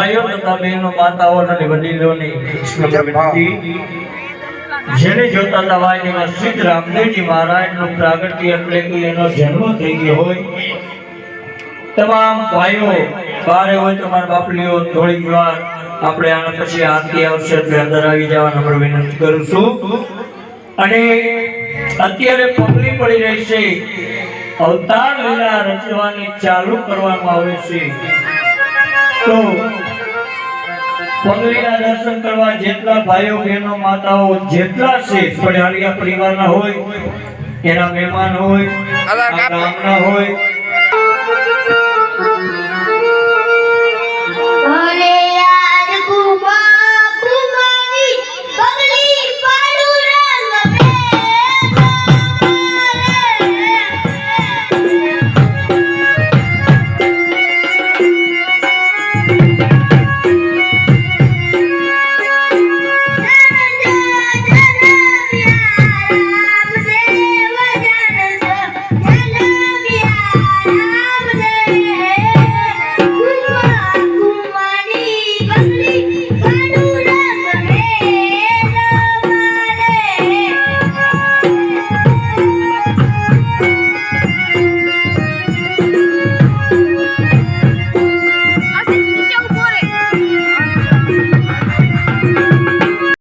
ભાઈઓ તથા બહેનો માતાઓ અને વડીલોની વિનંતી જેને જોતા દવાઈમાં શ્રી રામદેવજી મહારાજનું પ્રાગટ્ય એટલે કે એનો જન્મ થઈ ગયો હોય તમામ ભાઈઓ બારે હોય તમારા બાપલીઓ થોડીક વાર આપણે આના પછી આરતી આવશે એટલે અંદર આવી જવા નમ્ર વિનંતી કરું છું અને અત્યારે પગલી પડી રહી છે અવતાર લીલા રચવાની ચાલુ કરવામાં આવે છે તો પગલીના દર્શન કરવા જેટલા ભાઈઓ બહેનો માતાઓ જેટલા છે પડિયાળિયા પરિવારના હોય એના મહેમાન હોય ગામના હોય